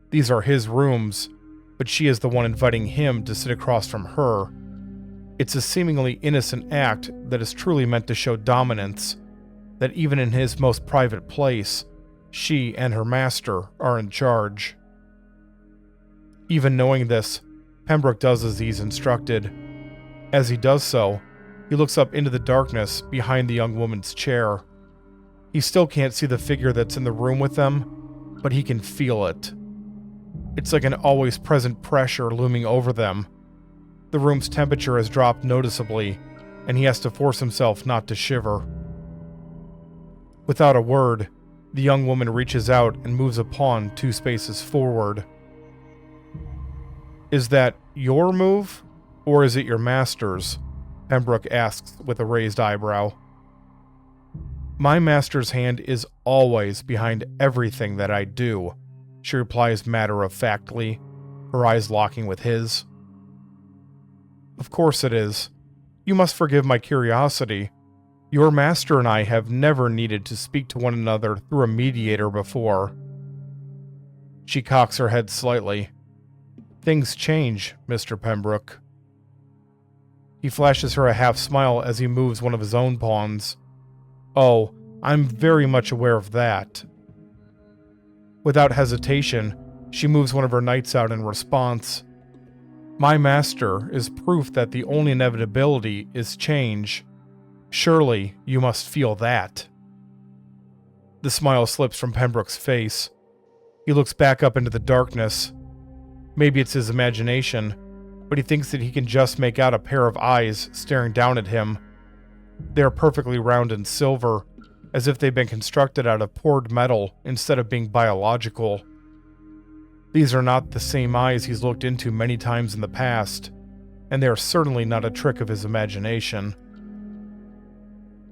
These are his rooms, but she is the one inviting him to sit across from her. It's a seemingly innocent act that is truly meant to show dominance, that even in his most private place, she and her master are in charge. Even knowing this, Pembrook does as he's instructed. As he does so, he looks up into the darkness behind the young woman's chair. He still can't see the figure that's in the room with them, but he can feel it. It's like an always present pressure looming over them. The room's temperature has dropped noticeably, and he has to force himself not to shiver. Without a word, the young woman reaches out and moves a pawn 2 spaces forward. "Is that your move, or is it your master's?" Pembrook asks with a raised eyebrow. "My master's hand is always behind everything that I do," she replies matter-of-factly, her eyes locking with his. "Of course it is. You must forgive my curiosity. Your master and I have never needed to speak to one another through a mediator before." She cocks her head slightly. "Things change, Mr. Pembrook." He flashes her a half smile as he moves one of his own pawns. "Oh, I'm very much aware of that." Without hesitation, she moves one of her knights out in response. "My master is proof that the only inevitability is change. Surely you must feel that." The smile slips from Pembrook's face. He looks back up into the darkness. Maybe it's his imagination, but he thinks that he can just make out a pair of eyes staring down at him. They are perfectly round and silver, as if they've been constructed out of poured metal instead of being biological. These are not the same eyes he's looked into many times in the past, and they are certainly not a trick of his imagination.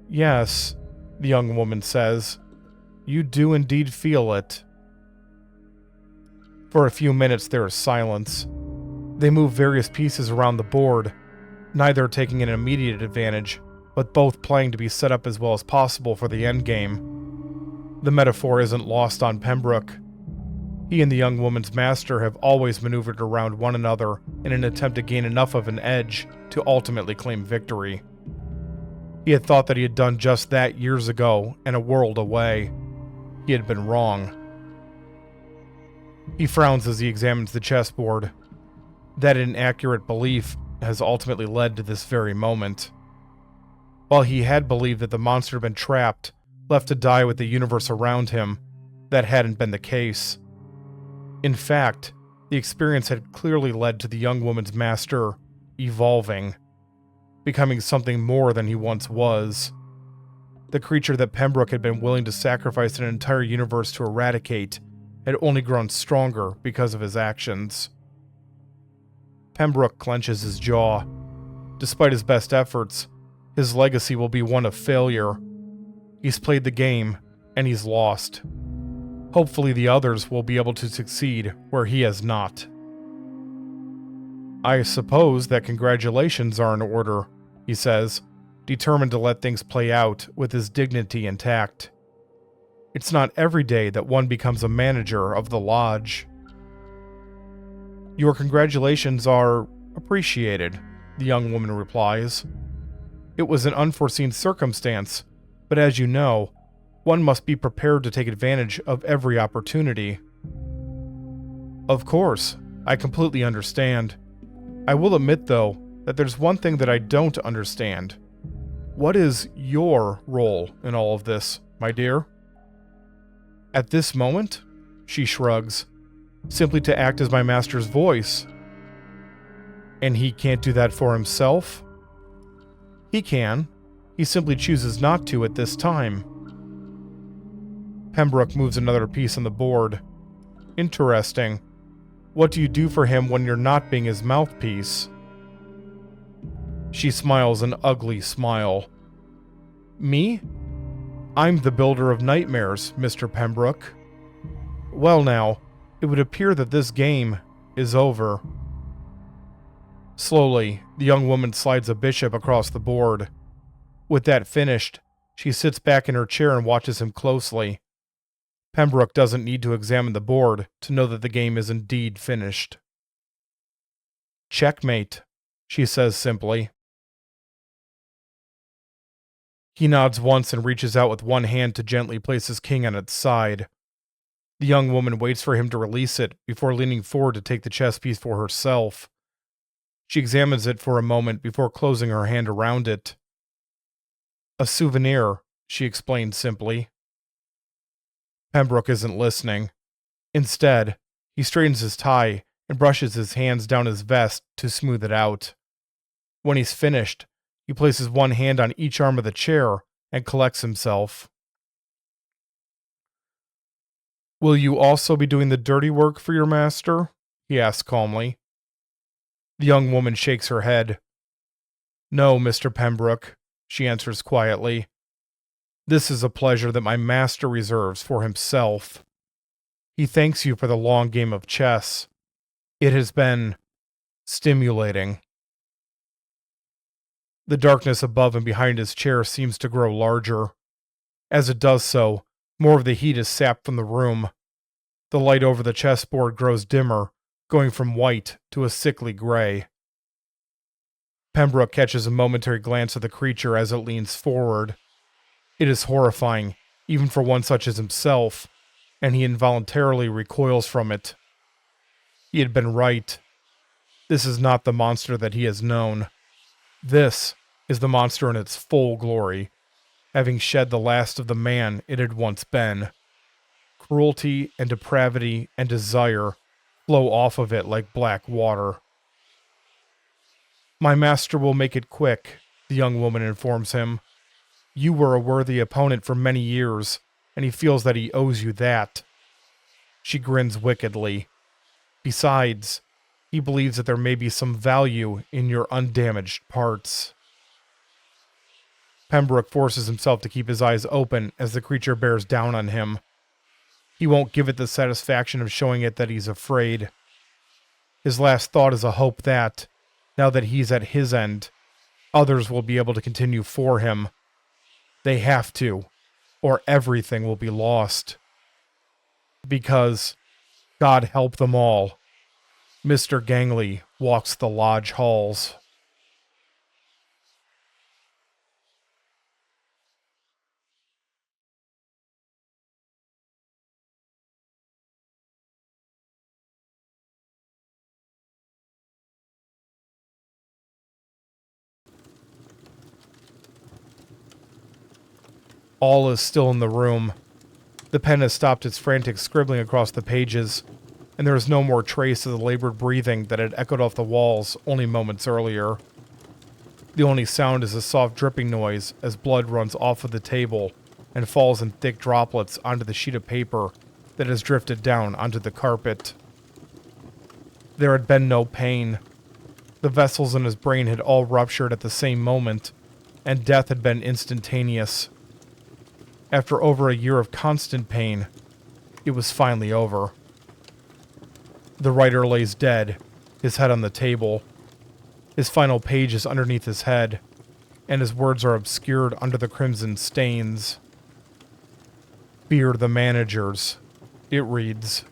"Yes," the young woman says, "you do indeed feel it." For a few minutes there is silence. They move various pieces around the board, neither taking an immediate advantage, but both playing to be set up as well as possible for the endgame. The metaphor isn't lost on Pembrook. He and the young woman's master have always maneuvered around one another in an attempt to gain enough of an edge to ultimately claim victory. He had thought that he had done just that years ago and a world away. He had been wrong. He frowns as he examines the chessboard. That inaccurate belief has ultimately led to this very moment. While he had believed that the monster had been trapped, left to die with the universe around him, that hadn't been the case. In fact, the experience had clearly led to the young woman's master evolving, becoming something more than he once was. The creature that Pembrook had been willing to sacrifice an entire universe to eradicate had only grown stronger because of his actions. Pembrook clenches his jaw. Despite his best efforts, his legacy will be one of failure. He's played the game, and he's lost. Hopefully the others will be able to succeed where he has not. I suppose that congratulations are in order, he says, determined to let things play out with his dignity intact. It's not every day that one becomes a manager of the lodge. Your congratulations are appreciated, the young woman replies. It was an unforeseen circumstance, but as you know, one must be prepared to take advantage of every opportunity. Of course, I completely understand. I will admit, though, that there's one thing that I don't understand. What is your role in all of this, my dear? At this moment, she shrugs, simply to act as my master's voice. And he can't do that for himself? He can. He simply chooses not to at this time. Pembrook moves another piece on the board. Interesting. What do you do for him when you're not being his mouthpiece? She smiles an ugly smile. Me? I'm the builder of nightmares, Mr. Pembrook. Well now, it would appear that this game is over. Slowly, the young woman slides a bishop across the board. With that finished, she sits back in her chair and watches him closely. Pembrook doesn't need to examine the board to know that the game is indeed finished. Checkmate, she says simply. He nods once and reaches out with one hand to gently place his king on its side. The young woman waits for him to release it before leaning forward to take the chess piece for herself. She examines it for a moment before closing her hand around it. A souvenir, she explained simply. Pembrook isn't listening. Instead, he straightens his tie and brushes his hands down his vest to smooth it out. When he's finished, he places one hand on each arm of the chair and collects himself. Will you also be doing the dirty work for your master? He asks calmly. The young woman shakes her head. No, Mr. Pembrook, she answers quietly. This is a pleasure that my master reserves for himself. He thanks you for the long game of chess. It has been stimulating. The darkness above and behind his chair seems to grow larger. As it does so, more of the heat is sapped from the room. The light over the chessboard grows dimmer, going from white to a sickly gray. Pembrook catches a momentary glance at the creature as it leans forward. It is horrifying, even for one such as himself, and he involuntarily recoils from it. He had been right. This is not the monster that he has known. This is the monster in its full glory, having shed the last of the man it had once been. Cruelty and depravity and desire flow off of it like black water. My master will make it quick, the young woman informs him. You were a worthy opponent for many years, and he feels that he owes you that. She grins wickedly. Besides, he believes that there may be some value in your undamaged parts. Pembrook forces himself to keep his eyes open as the creature bears down on him. He won't give it the satisfaction of showing it that he's afraid. His last thought is a hope that, now that he's at his end, others will be able to continue for him. They have to, or everything will be lost. Because, God help them all, Mr. Gangley walks the lodge halls. All is still in the room. The pen has stopped its frantic scribbling across the pages, and there is no more trace of the labored breathing that had echoed off the walls only moments earlier. The only sound is a soft dripping noise as blood runs off of the table and falls in thick droplets onto the sheet of paper that has drifted down onto the carpet. There had been no pain. The vessels in his brain had all ruptured at the same moment, and death had been instantaneous. After over a year of constant pain, it was finally over. The writer lays dead, his head on the table. His final page is underneath his head, and his words are obscured under the crimson stains. "Fear the managers," it reads.